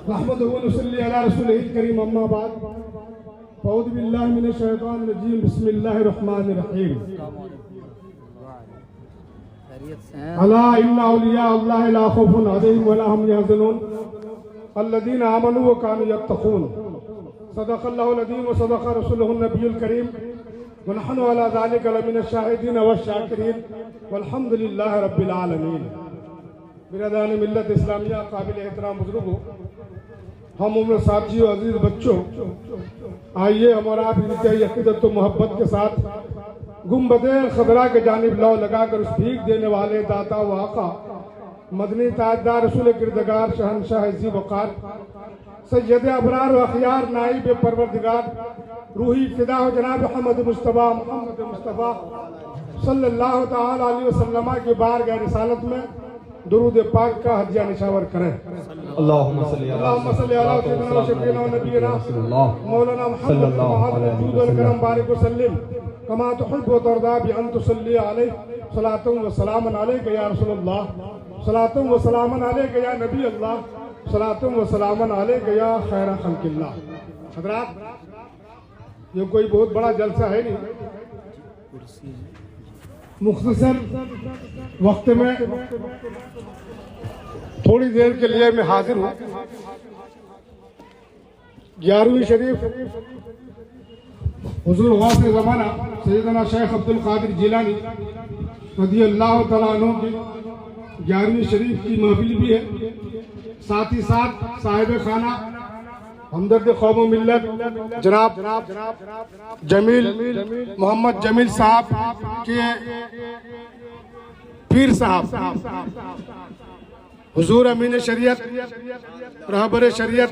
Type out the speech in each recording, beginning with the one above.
रहमतुहु व नसल्ली अला रसूलिहिल करीम अम्मा बाद अऊज़ु बिल्लाहि मिनश शैतानिर रजीम बिस्मिल्लाहिर रहमानिर रहीम अला इन्ना औलिया अल्लाहि ला खौफुन अलैहिम व ला हुम यहज़नून अल्लज़ीना आमनू व कानू यत्तक़ून सदक़ल्लाहुल अज़ीम व सदक़ रसूलुहुन नबियुल करीम व नहनु अला ज़ालिका लमिनश शाहिदीन व शाकिरीन वल्हम्दुलिल्लाहि रब्बिल आलमीन। बिरादरान मिल्लत इस्लामिया, काबिल एहतराम बुजुर्गों, हम उम्र साथियों, अजीज बच्चों, आइए हम और आप इंतहाई अक़ीदत व मोहब्बत के साथ गुंबदे खदरा के जानिब लौ लगाकर उस भीख देने वाले दाता व आका मदनी ताजदार रसूल किरदगार शहनशाह इज़्ज़ी वक़ार सैयद अबरार व अखियार नाइब परवरदिगार रूही फिदा हो जनाब मोहम्मद मुस्तफ़ा सल्लल्लाहु तआला अलैहि वसल्लम की बारगाह रिसालत में दुरूद पाक का हदिया निशावर करें। अल्लाहुम्मा सल्ली अला सय्यिदिना व शफीना व नबीना मौलाना मुहम्मद वअला वल करम बारिक व सल्लिम कमा तुहिब्बु व तर्दा बि अन तुसल्ली अलैहि सलातुन व सलामुन अलैका या रसूलल्लाह सलातुन व सलामुन अलैका या नबी अल्लाह सलातुन व सलामुन अलैका या खैर खल्क़िल्लाह। हज़रात, ये कोई बहुत बड़ा जलसा है नहीं, मुख्तसर वक्त में थोड़ी देर के लिए मैं हाजिर हूँ। 11वीं शरीफ हुजूर गौसे ज़माना सैयदना शेख अब्दुल कादिर जिलानी रज़ियल्लाहु तआला अन्हु की 11वीं शरीफ की महफिल भी है। साथ ही साथ साहिब खाना हमदर्द कौम मिल्लत जनाब जमील मोहम्मद जमील साहब के पीर साहब हुजूर अमीन शरीयत रहबर शरीयत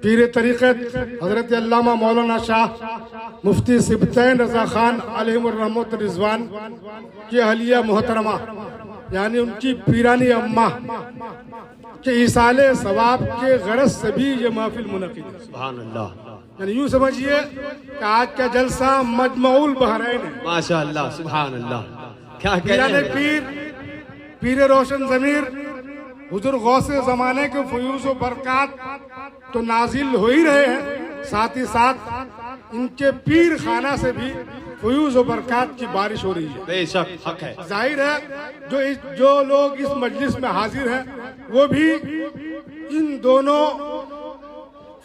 पीर तरीक़त हज़रत अल्लामा मौलाना शाह मुफ्ती सिबतैन रज़ा खान अलैहिमुर रहमत रिज़वान की अहलिया मोहतरमा यानी उनकी पीरानी अम्मा के इसाले सवाब के गरज से भी ये महफिल मुनक़िद है। सुभान अल्लाह। यानी यूँ समझिए कि आज का जलसा मजमऊल बहरैन है। माशाअल्लाह, सुभान अल्लाह। क्या पीराने पीर रोशन ज़मीर हुजूर गौसे ज़माने के फ़यूज़ व बरक़ात तो नाजिल हो ही रहे हैं, साथ ही साथ इनके पीर खाना से भी फ़यूज़ व बरक़ात की बारिश हो रही है। बेशक हक है। जाहिर है जो लोग इस मजलिस में हाजिर हैं वो भी इन दोनों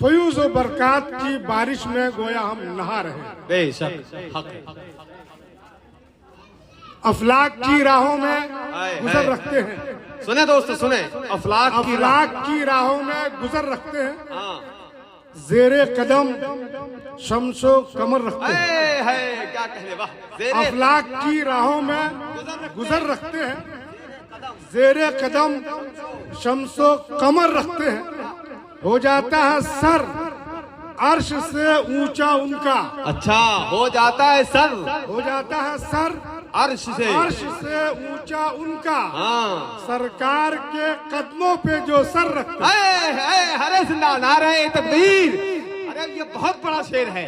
फ़यूज़ व बरक़ात की बारिश में गोया हम नहा रहे हैं। बेशक हक है। अफलाक की राहों में गुजर रखते हैं। सुने दोस्तों, सुने, अफलाक की राहों में गुजर रखते हैं। ज़ेरे कदम शम्सो कमर रखते हैं। क्या कहने, वाह। अफलाक की राहों में गुजर रखते हैं, ज़ेरे कदम शम्सो कमर रखते हैं। हो जाता है सर अर्श से ऊंचा उनका। अच्छा, हो जाता है सर, हो जाता है सर अर्श से ऊंचा उनका। सरकार के कदमों पे जो सर रखता है। हरे जिंदा नारे तकबीर। अरे ये बहुत बड़ा शेर है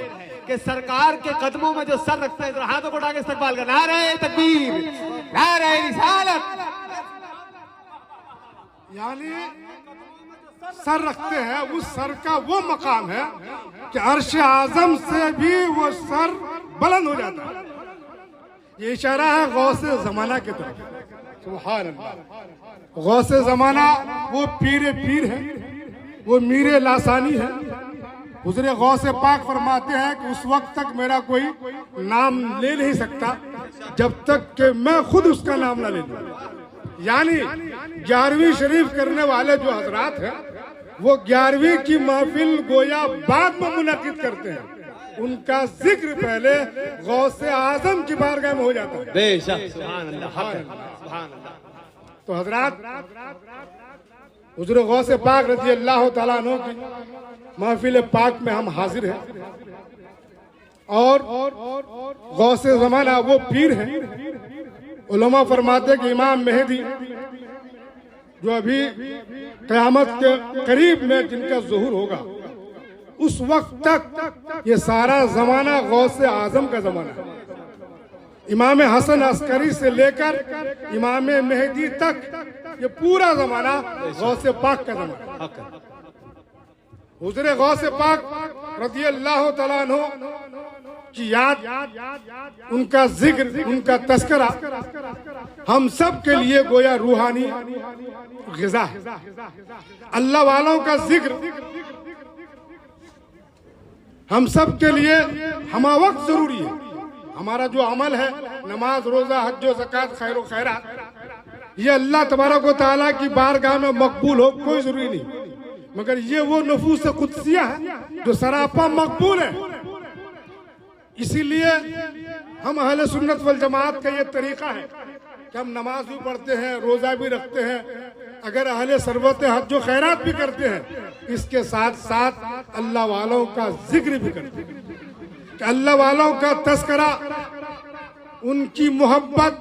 कि सरकार के कदमों में जो सर रखते हैं। हाथों को उठा के इस्तकबाल का नारे तकबीर, नारे रिसालत। यानी सर रखते हैं, उस सर का वो मकाम है कि अर्श आजम से भी वो सर बुलंद हो जाता है। ये इशारा है गौसे ज़माना की तरफ। सुभान अल्लाह। गौसे ज़माना वो पीर है, वो मीरे लासानी है। हुज़ूर गौसे पाक फरमाते हैं कि उस वक्त तक मेरा कोई नाम ले नहीं सकता जब तक कि मैं खुद उसका नाम ना ले लूं। यानी 11वीं शरीफ करने वाले जो हजरात हैं वो 11वीं की महफिल गोया बाद में मुनक़िद करते हैं। उनका जिक्र पहले गौसे आजम की बारगाह में हो जाता है। बेशक, सुभान अल्लाह, सुभान अल्लाह। तो हजरात, हुज़ूर गौसे पाक रज़ी अल्लाह तआला अन्हु की महफिल पाक में हम हाजिर हैं और गौसे ज़माना वो पीर हैं। उलमा फरमाते कि इमाम मेहदी जो अभी क़यामत के करीब में जिनका ज़ुहूर होगा, उस वक्त तक ये सारा ज़माना गौसे आज़म का ज़माना है। इमाम हसन अस्करी से लेकर इमाम मेहदी तक ये पूरा जमाना गौसे पाक का जमाना। हुज़ूर गौसे पाक रज़ी अल्लाह तआला अन्हु की याद, उनका जिक्र, उनका तस्करा हम सब के लिए गोया रूहानी ग़िज़ा है। अल्लाह वालों का जिक्र हम सब के लिए हमा वक्त जरूरी है। हमारा जो अमल है, नमाज, रोजा, हज, ज़कात, खैर व खैरात, ये अल्लाह तबारक व तआला की बारगाह में मकबूल हो कोई जरूरी नहीं, मगर ये वो नफूस कुदसिया है जो सरापा मकबूल है। इसीलिए हम अहले सुन्नत वल जमात का ये तरीका है कि हम नमाज भी पढ़ते हैं, रोजा भी रखते हैं, अगर अहले सरबत हज व खैरात भी करते हैं, इसके साथ साथ अल्लाह वालों का जिक्र भी करते हैं कि अल्लाह वालों का तस्करा, उनकी मोहब्बत,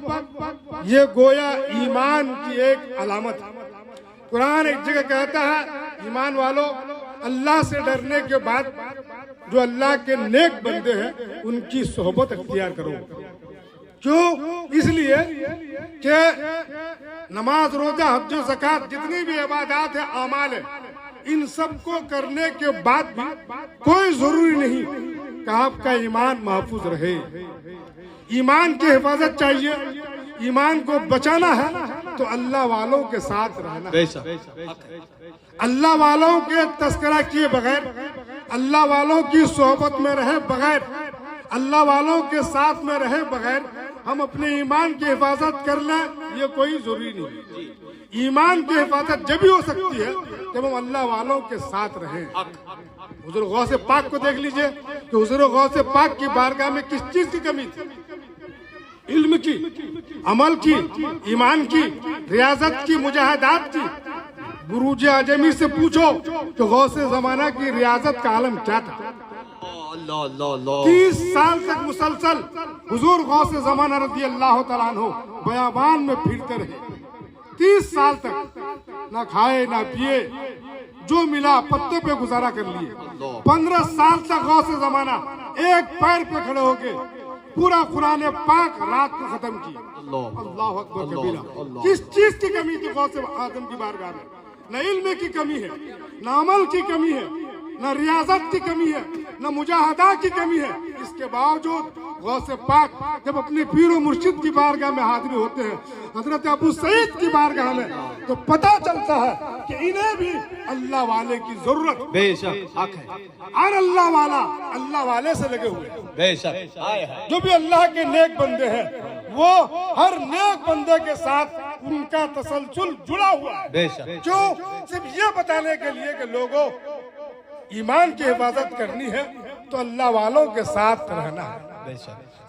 ये गोया ईमान की एक अलामत है। कुरान एक जगह कहता है, ईमान वालों, अल्लाह से डरने के बाद जो अल्लाह के नेक बंदे हैं उनकी सोहबत अख्तियार करो। क्यों? इसलिए कि नमाज, रोजा, हज, ज़कात, जितनी भी इबादत है, अमाल है, इन सब को करने के बाद भी कोई जरूरी नहीं कि आपका ईमान महफूज रहे। ईमान की हिफाजत चाहिए, ईमान को बचाना है तो अल्लाह वालों के साथ रहना है। अल्लाह वालों के तस्करा किए बगैर, अल्लाह वालों की सोहबत में रहे बगैर, अल्लाह वालों के साथ में रहे बगैर हम अपने ईमान की हिफाजत कर लें, ये कोई जरूरी नहीं। ईमान की हिफाजत जब भी हो सकती है जब हम अल्लाह वालों के साथ रहें। हुज़ूर गौसे पाक को देख लीजिए कि हुज़ूर गौसे पाक की बारगाह में किस चीज की कमी थी? इल्म की, अमल की, ईमान की, रियाजत की, मुजाहिदात की। बुरूज आजमी से पूछो तो गौसे जमाना की रियाजत का आलम क्या था। 30 साल तक मुसलसल हुजूर गौसे जमाना रज़ी अल्लाह तआला अन्हु बयाबान में फिरते रहे। 30 साल तक ना खाए ना पिए, जो मिला पत्ते पे गुजारा कर लिए। 15 साल तक गौसे जमाना एक पैर पे खड़े होके पूरा कुरान पाक रात को खत्म की। अल्लाह अकबर कबीरा। किस चीज की कमी थी गौसे आजम की बारगाह में? न इल्म की कमी है, न अमल की कमी है, न रियाजत की कमी है, न मुजाहदा की कमी है। इसके बावजूद गौसे पाक जब अपने पीर व मुर्शिद की बारगाह में हाजिर होते हैं, हजरत अबू सईद की बारगाह में, तो पता चलता है कि इन्हें भी अल्लाह वाले की जरूरत। बेशक हक है। और अल्लाह वाला अल्लाह वाले से लगे हुए हैं। बेशक जो भी अल्लाह के नेक बंदे हैं वो हर नेक बंदे के साथ उनका तसलसल जुड़ा हुआ है। बेशक। क्यों? सिर्फ ये बताने के लिए कि लोगों, ईमान की हिफाजत करनी है तो अल्लाह वालों के साथ रहना है।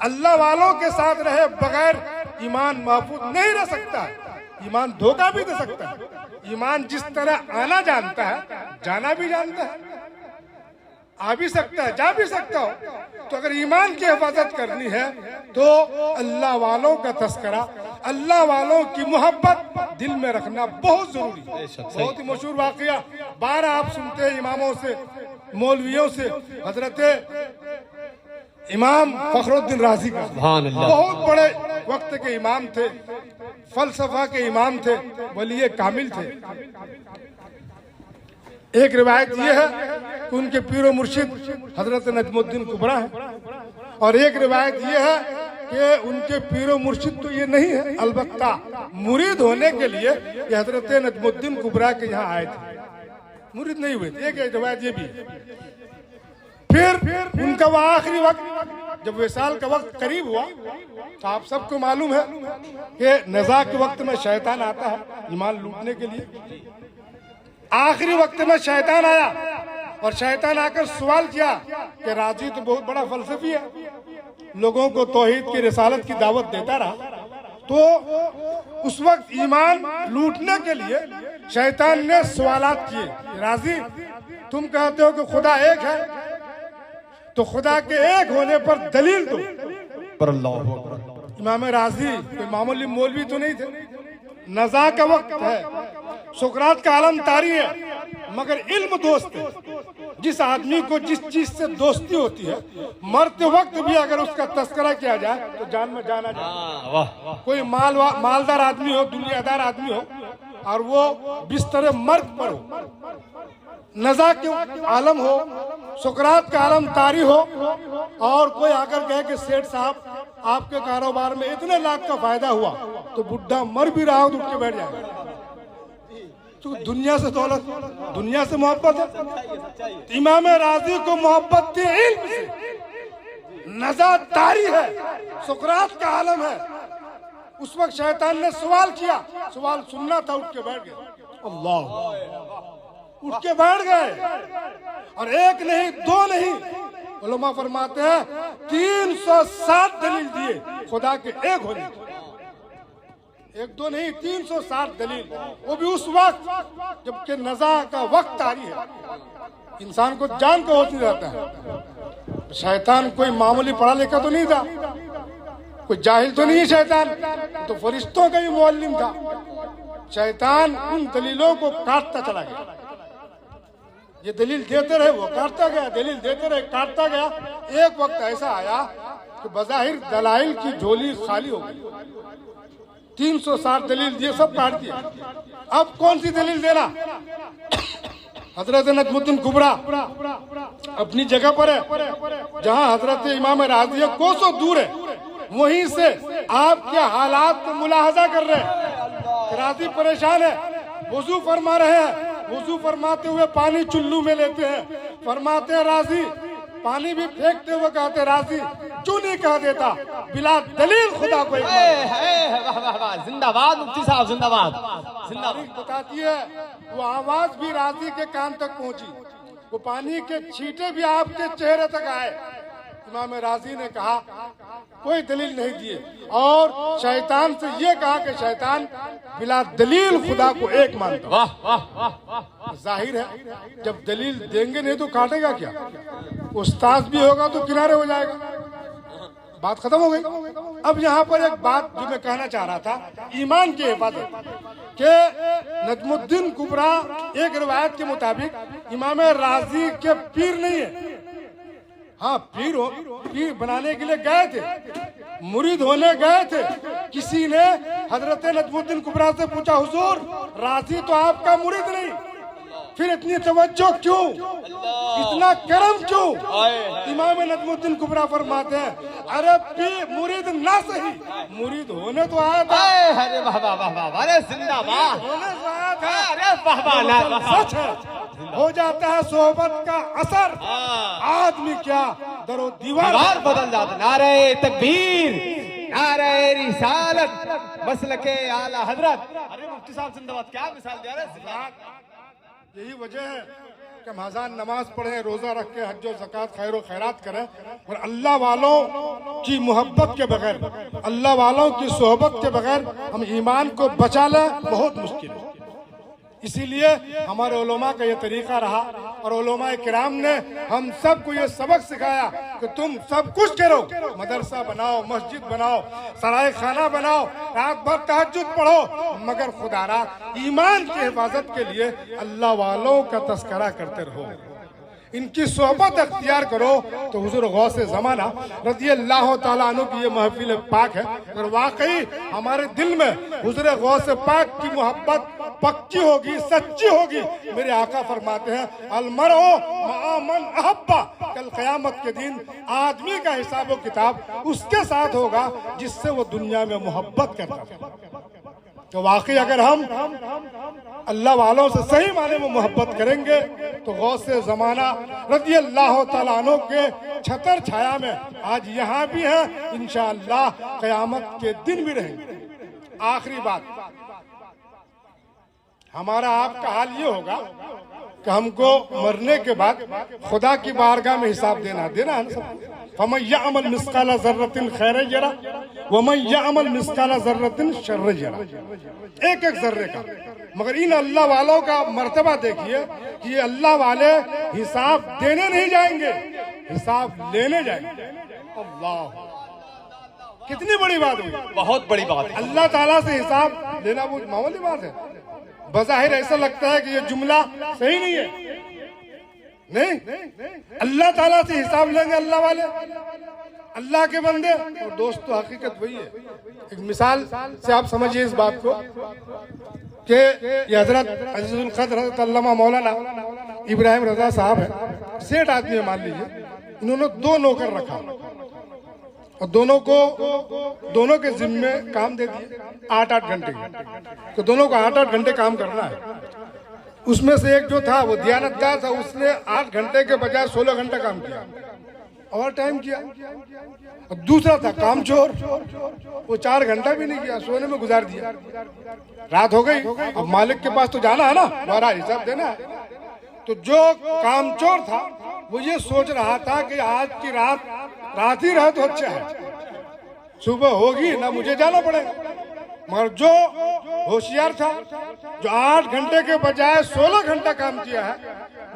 अल्लाह वालों के साथ रहे बगैर ईमान महफूज नहीं रह सकता है। ईमान धोखा भी दे सकता है। ईमान जिस तरह आना जानता है, जाना भी जानता है। आ भी सकता है, जा भी सकता हो। तो अगर ईमान की हिफाजत करनी है तो अल्लाह वालों का तस्करा, अल्लाह वालों की मोहब्बत दिल में रखना बहुत जरूरी है। बहुत ही मशहूर वाकया 12 आप सुनते हैं इमामों से, मौलवियों से। हजरत इमाम फखरुद्दीन राजी का, बहुत बड़े वक्त के इमाम थे, फलसफा के इमाम थे, वली कामिल थे। एक रिवायत ये है कि उनके पीर मुर्शिद हजरत नजमुद्दीन कुबरा है, और एक रिवायत ये है कि उनके पीर मुर्शिद तो ये नहीं है, अलबत्ता मुरीद होने के लिए ये हजरत नजमुद्दीन कुबरा के यहाँ आए थे, मुरीद नहीं हुए थे। एक रिवायत ये भी है। फिर उनका वह आखिरी वक्त, जब विसाल का वक्त करीब हुआ, तो आप सबको मालूम है कि नज़ा के वक्त में शैतान आता है ईमान लूटने के लिए। आखिरी वक्त में शैतान आया और शैतान आकर सवाल किया कि राजी तो बहुत बड़ा फलसफी है, लोगों को तौहीद की रिसालत की दावत देता रहा। तो उस वक्त ईमान लूटने के लिए शैतान ने सवालात किए, राजी तुम कहते हो कि खुदा एक है, तो खुदा के एक होने पर दलील दो। पर इमाम राजी कोई मामूली मौलवी तो नहीं थे, नज़ा का वक्त है, सुकरात का आलम तारी है, मगर इल्म दोस्त है। जिस आदमी को जिस चीज से दोस्ती होती है, मरते वक्त भी अगर उसका तस्करा किया जाए तो जान में जाना जाए। कोई मालदार आदमी हो, दुनियादार आदमी हो, और वो बिस्तर मर्ग पर हो, नजा के आलम हो, सुकरात का आलम तारी हो, और कोई आकर कहे कि सेठ साहब आपके कारोबार में इतने लाख का फायदा हुआ, तो बुढ़ा मर भी रहा हो तो उठ के बैठ जाएगा। तो दुनिया से दौलत, दुनिया से मोहब्बत है। इमाम राजी को मोहब्बत थी इल्म से, नजा तारी है, सुकरात का आलम है। उस वक्त शैतान ने सवाल किया, सवाल सुनना था, उठ के बैठ गए। अल्लाह, उठ के बैठ गए। और एक नहीं, दो नहीं, उलमा फरमाते हैं 360 दलील दिए खुदा के एक होने की। एक दो नहीं, 360 दलील, वो भी उस वक्त जबकि नजा का वक्त तारी है। इंसान को जान का होश नहीं रहता है। शैतान कोई मामूली पढ़ा लिखा तो नहीं था, कोई जाहिल तो नहीं है शैतान, तो फरिश्तों का भी मुअल्लिम था। शैतान उन दलीलों को काटता चला गया। ये दलील देते रहे, वो काटता गया, दलील देते रहे, काटता गया। एक वक्त ऐसा आया कि बज़ाहिर दलाइल की झोली खाली हो गई। 360 दलील दिए, सब काट दिए। अब कौन सी दलील देना? हजरत नजमुद्दीन कुबरा अपनी जगह पर है, जहां हजरत इमाम राजी कोसों दूर है, वहीं से आपके हालात को मुलाहजा कर रहे हैं। राजी परेशान है, वुजू फरमा रहे हैं, वुजू फरमाते हुए पानी चुल्लू में लेते हैं। फरमाते हैं राजी, पानी भी फेंकते हुए कहते राजी क्यों नहीं कह देता बिला दलील खुदा को। जिंदाबाद मुफ्ती साहब, जिंदाबाद, जिंदाबाद। बताती है वो आवाज भी राजी के कान तक पहुंची, वो पानी के छींटे भी आपके चेहरे तक आए। इमाम राजी ने कहा कोई दलील नहीं दिए, और शैतान से ये कहा कि शैतान बिला दलील खुदा को एक मानता। वाह वाह वाह वाह। जाहिर है जब दलील देंगे नहीं तो काटेगा क्या? उस्ताद भी होगा तो किनारे हो जाएगा। बात खत्म हो गई। अब यहाँ पर एक बात जो मैं कहना चाह रहा था, ईमान की हिफाजत के नजमुद्दीन कुबरा एक रिवायत के मुताबिक इमाम राजी के पीर नहीं है। हाँ, पीर बनाने के लिए गए थे, मुरीद होने गए थे। किसी ने हजरत नजमुद्दीन कुबरा से पूछा, हुजूर राजी तो आपका मुरीद नहीं, फिर इतनी तवज्जो क्यों, इतना करम क्यों? इमाम नजमुद्दीन कुबरा फरमाते हैं, अरे पीर मुरीद ना सही, मुरीद होने तो आया था। अरे वाह वाह वाह वाह, अरे जिंदाबाद, होने तो आया था। अरे वाह वाह, सच है। हो जाता है सोहबत का असर, आदमी क्या दरो दीवार बदल जाता। नारे तकबीर, नारे रिसालत, मसलके आला हजरत। अरे मुफ्ती साहब जिंदाबाद, क्या मिसाल दे रहे हैं। यही वजह है कि हम हज़ार नमाज पढ़ें, रोजा रख के हज ज़कात खैर व खैरात करें, और अल्लाह वालों की मोहब्बत के बगैर, अल्लाह वालों की सोहबत के बगैर हम ईमान को बचा लें बहुत मुश्किल है। इसीलिए हमारे उलमा का ये तरीका रहा, और उलमा किराम ने हम सबको ये सबक सिखाया कि तुम सब कुछ करो, मदरसा बनाओ, मस्जिद बनाओ, सराय खाना बनाओ, रात भर तहज्जुद पढ़ो, मगर खुदारा ईमान की हिफाजत के लिए अल्लाह वालों का तस्करा करते रहो, इनकी सोहबत अख्तियार करो। तो हुजूर गौसे ज़माना रज़ियल्लाहु ताला अन्हु की ये महफिल पाक है, और वाकई हमारे दिल में हुजूर गौसे पाक की मोहब्बत पक्की होगी, सच्ची होगी। मेरे आका फरमाते हैं, अलमरओ मअ मन अहब्बा, कल क़यामत के दिन आदमी का हिसाब व किताब उसके साथ होगा जिससे वो दुनिया में मोहब्बत करता था। तो वाकई अगर हम अल्लाह वालों से सही माने में मोहब्बत करेंगे तो गौसे ज़माना रज़ियल्लाहु ताला अन्हु के छतर छाया में आज यहाँ भी हैं, इंशाअल्लाह क़यामत के दिन भी रहेंगे। आखिरी बात, हमारा आपका हाल ये होगा कि हमको मरने के बाद खुदा की बारगाह में हिसाब देना है ना सब। फमन यअमल मिस्काला ज़र्रतिन खैरन यरा वमन यअमल मिस्काला ज़र्रतिन शर्रन यरा, एक एक जर्रे का। मगर इन अल्लाह वालों का मर्तबा देखिए कि ये अल्लाह वाले हिसाब देने नहीं जाएंगे, हिसाब लेने जाएंगे। अल्लाह, कितनी बड़ी बात हुई, बहुत बड़ी बात। अल्लाह ताला से हिसाब लेना वो मामूली बात है। बज़ाहिर ऐसा लगता है कि ये जुमला सही नहीं है, नहीं, अल्लाह ताला से हिसाब लेंगे अल्लाह वाले, अल्लाह के बंदे। और दोस्तों हकीकत वही है। एक मिसाल से आप समझिए इस बात को कि ये हजरत अजीजुल क़द्र हज़रत अल्लामा मौलाना इब्राहिम रजा साहब है, सेठ आदमी है मान लीजिए, इन्होंने 2 नौकर रखा और दोनों के जिम्मे काम दे दिए 8-8 घंटे, तो दोनों को 8-8 घंटे काम करना है। उसमें से एक जो था वो दयानतदार था, उसने 8 घंटे के बजाय 16 घंटा काम किया, ओवर टाइम किया। और दूसरा था कामचोर, वो 4 घंटा भी नहीं किया, सोने में गुजार दिया। रात हो गई, अब मालिक के पास तो जाना है ना, हमारा हिसाब देना है। तो जो कामचोर था वो ये सोच रहा था कि आज की रात ही रहे तो अच्छा है, सुबह होगी ना मुझे जाना पड़ेगा। मगर जो होशियार था, जो 8 घंटे के बजाय 16 घंटा काम किया है,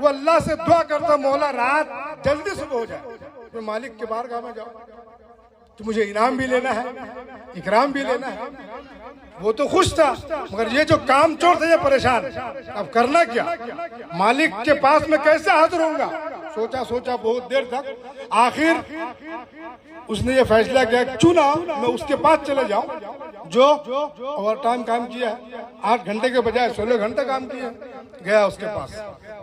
वो अल्लाह से दुआ करता, मौला रात जल्दी सुबह हो जाए, मैं मालिक के बारगाह में जाऊं, तो मुझे इनाम भी लेना है, इकराम भी लेना है। वो तो खुश था, मगर ये जो कामचोर थे ये परेशान। अब करना क्या, मालिक के पास में कैसे हाजिर होऊंगा, सोचा बहुत देर तक। आखिर उसने ये फैसला किया, क्यों ना मैं उसके पास चले जाऊं जो ओवर टाइम काम किया है, 8 घंटे के बजाय 16 घंटे काम किया। गया उसके पास,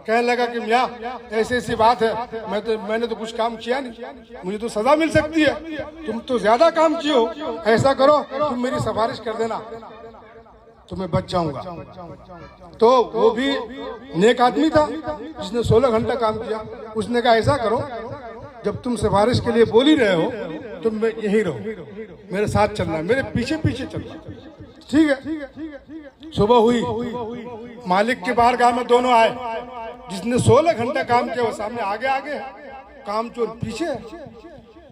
कहने लगा कि मियाँ ऐसी बात है, मैंने तो कुछ काम किया नहीं, मुझे तो सजा मिल सकती है, तुम तो ज्यादा काम किए हो, ऐसा करो तुम मेरी सिफारिश कर देना तो मैं बच जाऊंगा। तो वो भी नेक आदमी था जिसने 16 घंटा काम किया। उसने कहा ऐसा करो, जब तुम सिफारिश के लिए बोल ही रहे हो तुम यहीं रहो, मेरे साथ चलना, मेरे पीछे चलना, ठीक है। सुबह हुई, मालिक के बारगाह में दोनों आए, जिसने 16 घंटा काम किया वो सामने आगे है, कामचोर पीछे है।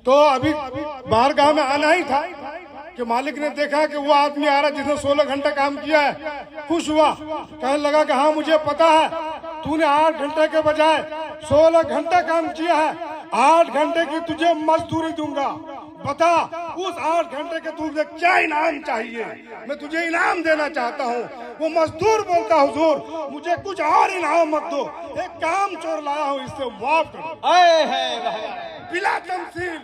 तो अभी बारगाह में आना ही था कि मालिक ने देखा कि वो आदमी आ रहा जिसने 16 घंटा काम किया है, खुश हुआ, कहने लगा कि हाँ मुझे पता है तूने 8 घंटे के बजाय 16 घंटा काम किया है, 8 घंटे की तुझे मजदूरी दूंगा, बता उस 8 घंटे के तुझे क्या इनाम चाहिए, मैं तुझे इनाम देना चाहता हूँ। वो मजदूर बोलता, हुजूर मुझे कुछ और इनाम मत दो, एक काम चोर लाया हूँ, इससे माफ करो बिला तमसील।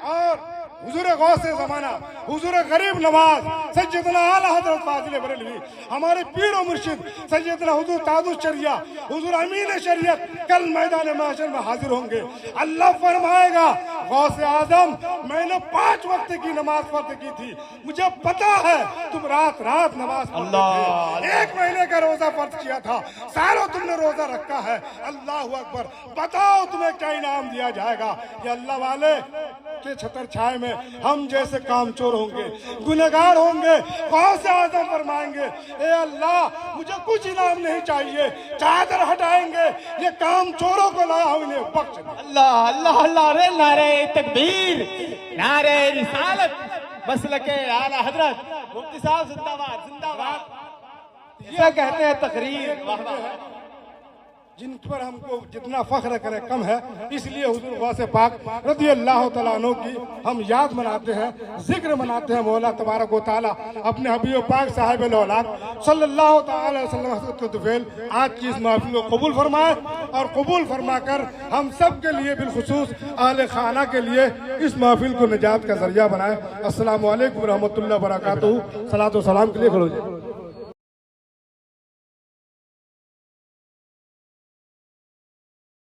और हुजूर गौसे ज़माना, हुजूर गरीब नवाज सैयदना आला हज़रत फाज़िल बरेलवी, हमारे पीर और मुर्शिद सैयदना हुजूर ताजुश शरिया, हुजूर अमीन शरीयत कल मैदान महशर में हाजिर होंगे। अल्लाह फरमाएगा, गौसे आजम मैंने 5 वक्त की नमाज फर्ज की थी, मुझे पता है तुम रात नमाज पढ़ते थे, 1 महीने का रोजा फर्ज किया था, सालों तुमने रोजा रखा है, अल्लाह अकबर, बताओ तुम्हें क्या इनाम दिया जाएगा। ये अल्लाह वाले के छतर छाए में हम जैसे कामचोर होंगे, गुनहगार होंगे, गौसे आज़म फरमाएंगे, ए अल्लाह मुझे कुछ इनाम नहीं चाहिए, चादर हटाएंगे, ये कामचोरों को लाया हूं, इन्हें बख्श दे। अल्लाह अल्लाह अल्लाह रे, नारे तकबीर, नारे रिसालत, मसलके आला हजरत मुफ्ती साहब जिंदाबाद जिंदाबाद। ये कहते हैं तकरीर, वाह वाह, जिन पर हमको जितना फख्र करे कम है, इसलिए हुजूर गौसे पाक रज़ी अल्लाह तआला अन्हु की हम याद मनाते हैं, जिक्र मनाते हैं। मौला तबारक व तआला अपने हबीब पाक साहिब औलाद सल्लल्लाहु तआला अलैहि वसल्लम के तुफैल आज की इस महफिल को कबूल फरमाए और कबूल फरमाकर हम सब के लिए बिलखुसूस आले खाना के लिए इस महफिल को निजात का जरिया बनाए। अस्सलामु अलैकुम रहमतुल्लाहि व बरकातहू। सलातो सलाम के लिए खड़ो।